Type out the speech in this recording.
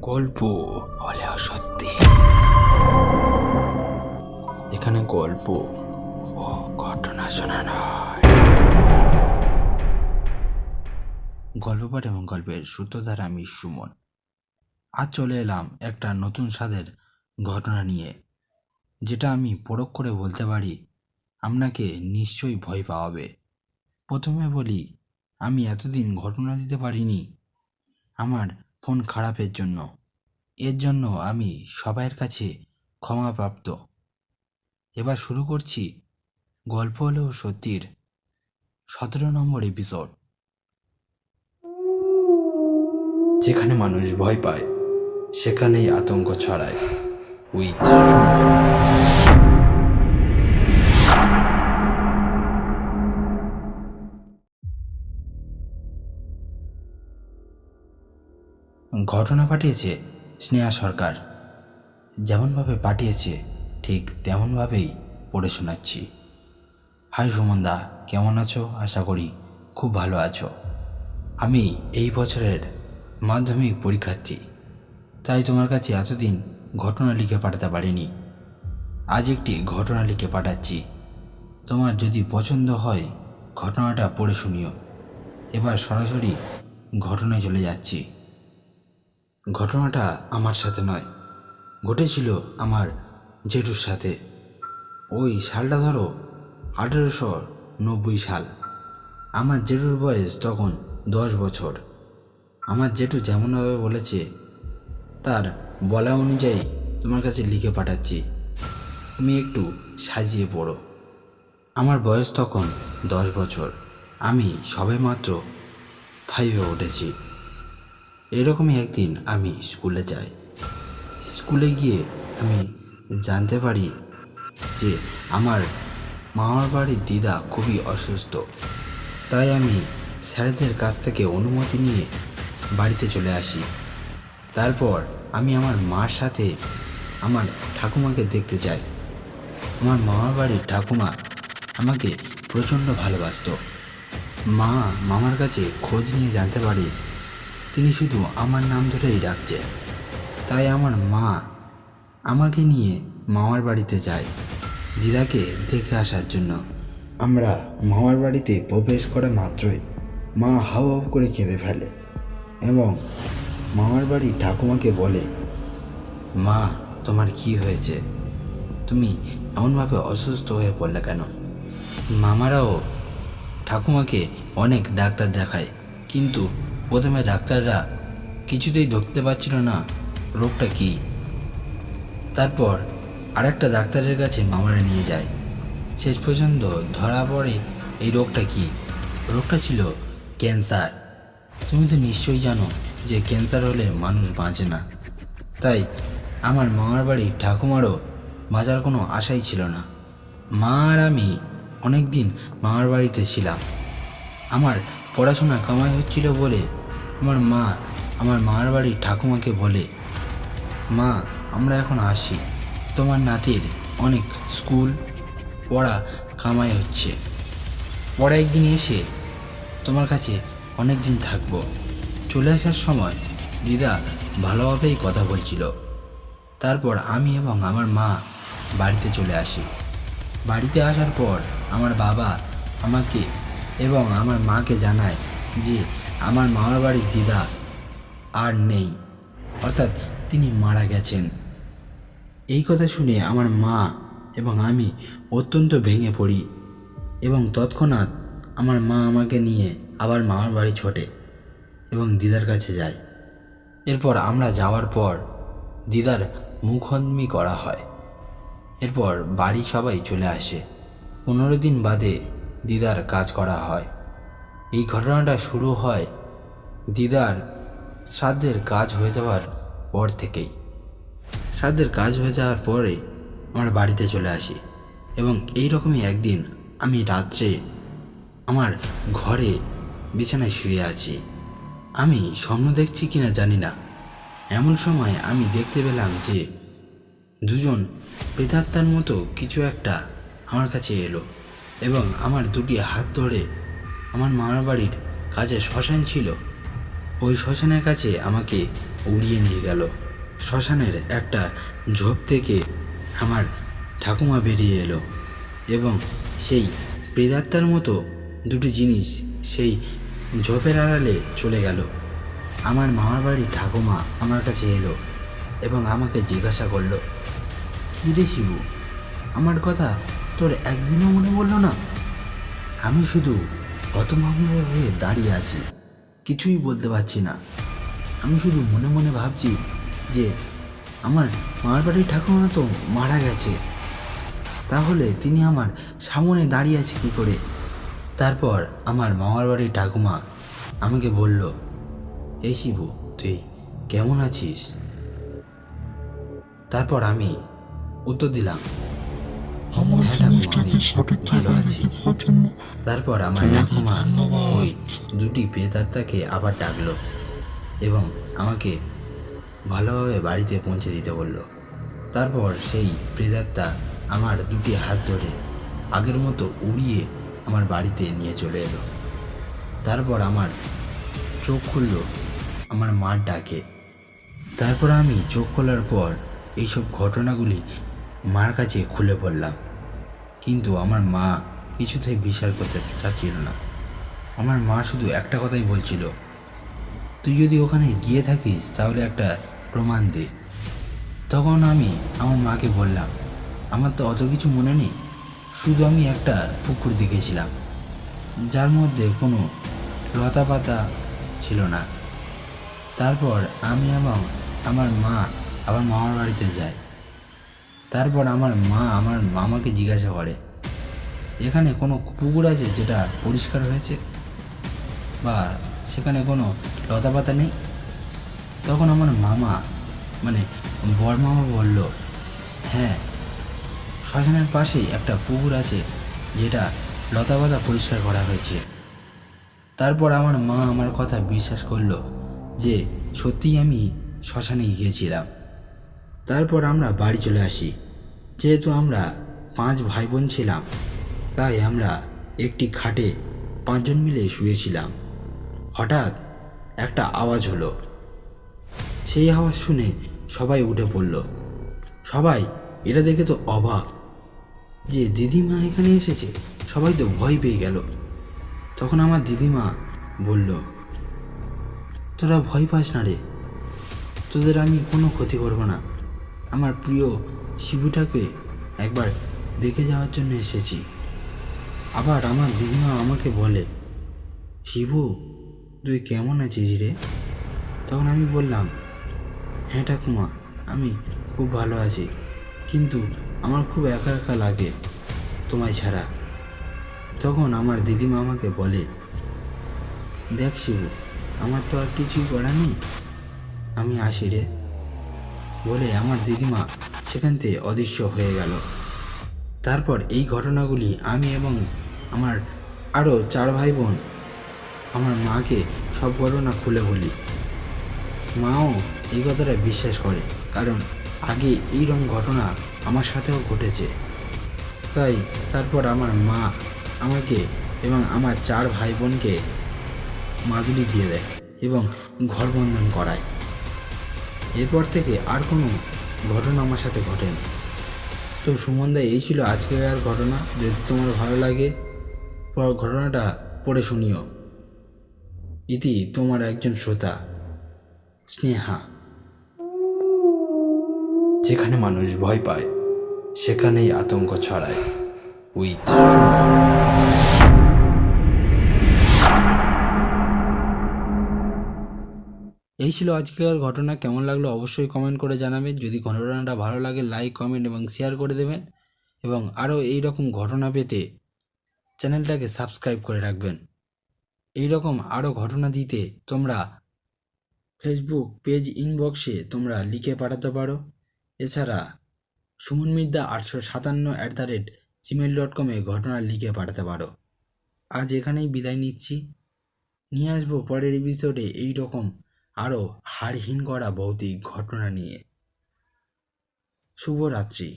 গল্প হলেও সত্যি। এখানে গল্প ও ঘটনা শোনানো হয়। গল্প পাঠ এবং গল্পের সূত্রধার আমি সুমন। আজ চলে এলাম একটা নতুন স্বাদের ঘটনা নিয়ে, যেটা আমি পরখ করে বলতে পারি আপনাকে নিশ্চয়ই ভয় পাওয়াবে। প্রথমে বলি, আমি এতদিন ঘটনা দিতে পারিনি আমার ফোন খারাপের জন্য। এর জন্য আমি সবাইয়ের কাছে ক্ষমাপ্রাপ্ত। এবার শুরু করছি গল্প হলেও সত্যির 17 নম্বর এপিসোড। যেখানে মানুষ ভয় পায় সেখানেই আতঙ্ক ছড়ায়, উইথ সুমন। ঘটনা পাঠিয়েছে স্নেহা সরকার। যেমনভাবে পাঠিয়েছে ঠিক তেমনভাবেই পড়ে শোনাচ্ছি। হাই সুমনদা, কেমন আছো? আশা করি খুব ভালো আছো। আমি এই বছরের মাধ্যমিক পরীক্ষার্থী, তাই তোমার কাছে এতদিন ঘটনা লিখে পাঠাতে পারিনি। আজ একটি ঘটনা লিখে পাঠাচ্ছি। তোমার যদি পছন্দ হয় ঘটনাটা পড়ে শুনিও। এবার সরাসরি ঘটনায় চলে যাচ্ছি। ঘটনাটা আমার সাথে নয়, ঘটেছিল আমার জেঠুর সাথে। ওই সালটা ধরো 1890 সাল। আমার জেঠুর বয়স তখন 10 বছর। আমার জেঠু যেমনভাবে বলেছে তার বলা অনুযায়ী তোমার কাছে লিখে পাঠাচ্ছি, তুমি একটু সাজিয়ে পড়ো। আমার বয়স তখন 10 বছর। আমি সবেমাত্র 5-এ উঠেছি। এরকমই একদিন আমি স্কুলে যাই। স্কুলে গিয়ে আমি জানতে পারি যে আমার মামার বাড়ির দিদা খুবই অসুস্থ। তাই আমি স্যারদের কাছ থেকে অনুমতি নিয়ে বাড়িতে চলে আসি। তারপর আমি আমার মার সাথে আমার ঠাকুমাকে দেখতে যাই। আমার মামার বাড়ির ঠাকুমা আমাকে প্রচণ্ড ভালোবাসত। মামার কাছে খোঁজ নিয়ে জানতে পারি তিনি শুধু আমার নাম ধরেই ডাকছেন। তাই আমার মা আমাকে নিয়ে মামার বাড়িতে যায় দিদাকে দেখে আসার জন্য। আমরা মামার বাড়িতে প্রবেশ করা মাত্রই মা হাউ হাউ করে কেঁদে ফেলে এবং মামার বাড়ির ঠাকুমাকে বলে, মা তোমার কি হয়েছে? তুমি এমনভাবে অসুস্থ হয়ে পড়লে কেন? মামারাও ঠাকুমাকে অনেক ডাক্তার দেখায়, কিন্তু প্রথমে ডাক্তাররা কিছুতেই ধরতে পারছিল না রোগটা কী। তারপর আরেকটা ডাক্তারের কাছে মামারা নিয়ে যায়। শেষ পর্যন্ত ধরা পড়ে এই রোগটা কী। রোগটা ছিল ক্যান্সার। তুমি তো নিশ্চয়ই জানো যে ক্যান্সার হলে মানুষ বাঁচে না। তাই আমার মামার বাড়ির ঠাকুমারও বাঁচার কোনো আশাই ছিল না। মা আর আমি অনেক দিন মামার বাড়িতে ছিলাম। আমার পড়াশোনা কামাই হচ্ছিল বলে আমার মা আমার মামার বাড়ির ঠাকুমাকে বলে, মা আমরা এখন আসি, তোমার নাতির অনেক স্কুল পড়া কামাই হচ্ছে, পরে একদিন এসে তোমার কাছে অনেক দিন থাকবো। চলে আসার সময় দিদা ভালোভাবেই কথা বলছিল। তারপর আমি এবং আমার মা বাড়িতে চলে আসি। বাড়িতে আসার পর আমার বাবা আমাকে এবং আমার মাকে জানায় যে আমার মামার বাড়ির দিদা আর নেই, অর্থাৎ তিনি মারা গেছেন। এই কথা শুনে আমার মা এবং আমি অত্যন্ত ভেঙে পড়ি এবং তৎক্ষণাৎ আমার মা আমাকে নিয়ে আবার মামার বাড়ি ছোটে এবং দিদার কাছে যায়। এরপর আমরা যাওয়ার পর দিদার মুখহন্মি করা হয়। এরপর বাড়ি সবাই চলে আসে। 15 দিন বাদে দিদার কাজ করা হয়। এই ঘটনাটা শুরু হয় দিদার শ্রাদ্ধের কাজ হয়ে যাওয়ার পর থেকেই। শ্রাদ্ধের কাজ হয়ে যাওয়ার পরে আমরা বাড়িতে চলে আসি এবং এই রকমই একদিন আমি রাত্রে আমার ঘরে বিছানায় শুয়ে আছি। আমি স্বপ্ন দেখছি কিনা জানি না, এমন সময় আমি দেখতে পেলাম যে দুজন প্রেতাত্মার মতো কিছু একটা আমার কাছে এলো এবং আমার দুটি হাত ধরে আমার মামার বাড়ির কাছে শ্মশান ছিল, ওই শ্মশানের কাছে আমাকে উড়িয়ে নিয়ে গেল। শ্মশানের একটা ঝোপ থেকে আমার ঠাকুমা বেরিয়ে এলো এবং সেই প্রেতাত্মার মতো দুটি জিনিস সেই ঝোপের আড়ালে চলে গেল। আমার মামার বাড়ির ঠাকুমা আমার কাছে এলো এবং আমাকে জিজ্ঞাসা করলো, কী রে শিবু, আমার কথা তোর একদিনও মনে পড়লো না? আমি শুধু হতভম্ব হয়ে দাঁড়িয়ে আছি, কিছুই বলতে পারছি না। আমি শুধু মনে মনে ভাবছি যে আমার মামার বাড়ির ঠাকুমা তো মারা গেছে, তাহলে তিনি আমার সামনে দাঁড়িয়ে আছে কী করে? তারপর আমার মামার বাড়ির ঠাকুমা আমাকে বলল, এই শিবু, তুই কেমন আছিস? তারপর আমি উত্তর দিলাম, হ্যাঁ ঠাকুমা, আমি ভালো আছি। তারপর আমার ঠাকুমা ওই দুটি প্রেতাত্মাকে আবার ডাকলো এবং আমাকে ভালোভাবে বাড়িতে পৌঁছে দিতে বলল। তারপর সেই প্রেতাত্মা আমার দুটি হাত ধরে আগের মতো উড়িয়ে আমার বাড়িতে নিয়ে চলে এলো। তারপর আমার চোখ খুলল আমার মার ডাকে। তারপর আমি চোখ খোলার পর এইসব ঘটনাগুলি মার কাছে খুলে পড়লাম, কিন্তু আমার মা কিছুতেই বিশ্বাস করতে চাচ্ছিল না। আমার মা শুধু একটা কথাই বলছিল, তুই যদি ওখানে গিয়ে থাকিস তাহলে একটা প্রমাণ দে। তখন আমি আমার মাকে বললাম, আমার তো অত কিছু মনে নেই, শুধু আমি একটা পুকুর দেখেছিলাম যার মধ্যে কোনো লতা পাতা ছিল না। তারপর আমি এবং আমার মা আবার মামার বাড়িতে যাই। তারপর আমার মা আমার মামাকে জিজ্ঞাসা করে, এখানে কোনো পুকুর আছে যেটা পরিষ্কার হয়েছে বা সেখানে কোনো লতা পাতা নেই? তখন আমার মামা মানে বড় মামা বলল, হ্যাঁ, শ্মশানের পাশেই একটা পুকুর আছে যেটা লতা পাতা পরিষ্কার করা হয়েছে। তারপর আমার মা আমার কথা বিশ্বাস করলো যে সত্যিই আমি শ্মশানে গিয়েছিলাম। তারপর আমরা বাড়ি চলে আসি। যেহেতু আমরা 5 ভাই বোন ছিলাম, তাই আমরা একটি খাটে 5 জন মিলে শুয়েছিলাম। হঠাৎ একটা আওয়াজ হলো। সেই আওয়াজ শুনে সবাই উঠে পড়ল। সবাই এটা দেখে তো অবাক যে দিদিমা এখানে এসেছে, সবাই তো ভয় পেয়ে গেল। তখন আমার দিদিমা বলল, তোরা ভয় পাস না রে, তোদের আমি কোনো ক্ষতি করব না। আমার প্রিয় শিবুটাকে একবার দেখে যাওয়ার জন্য এসেছি। আবার আমার দিদিমা আমাকে বলে, শিবু, তুই কেমন আছিস রে? তখন আমি বললাম, হ্যাঁ ঠাকুমা, আমি খুব ভালো আছি, কিন্তু আমার খুব একা একা লাগে তোমায় ছাড়া। তখন আমার দিদিমা আমাকে বলে, দেখ শিবু, আমার তো আর কিছুই করার নেই, আমি আসি রে। বলে আমার দিদিমা সেখান থেকে অদৃশ্য হয়ে গেল। তারপর এই ঘটনাগুলি আমি এবং আমার আরও 4 ভাই বোন আমার মাকে সব ঘটনা খুলে বলি। মাও এই কথাটা বিশ্বাস করে, কারণ আগে এইরকম ঘটনা আমার সাথেও ঘটেছে। তাই তারপর আমার মা আমাকে এবং আমার 4 ভাই বোনকে মাদুলি দিয়ে দেয় এবং ঘর বন্ধন করায়। এরপর থেকে আর কোনো ঘটনা আমার সাথে ঘটেনি। তো সুমনদা, এই ছিল আজকের ঘটনা। যদি তোমার ভালো লাগে ঘটনাটা পড়ে শুনিও। ইতি তোমার একজন শ্রোতা, স্নেহা। যেখানে মানুষ ভয় পায় সেখানেই আতঙ্ক ছড়ায়, উইথ সুমন। এই ছিল আজকের ঘটনা। কেমন লাগলো অবশ্যই কমেন্ট করে জানাবেন। যদি ঘটনাটা ভালো লাগে লাইক, কমেন্ট এবং শেয়ার করে দেবেন, এবং আরও এই রকম ঘটনা পেতে চ্যানেলটাকে সাবস্ক্রাইব করে রাখবেন। এই রকম আরও ঘটনা দিতে তোমরা ফেসবুক পেজ ইনবক্সে তোমরা লিখে পাঠাতে পারো। এছাড়া সুমনমিদ্যা 857@gmail.com ঘটনা লিখে পাঠাতে পারো। আজ এখানেই বিদায় নিচ্ছি। নিয়ে আসবো পরের এপিসোডে এই রকম আরও হাড়হীন করা ভৌতিক ঘটনা নিয়ে। শুভরাত্রি।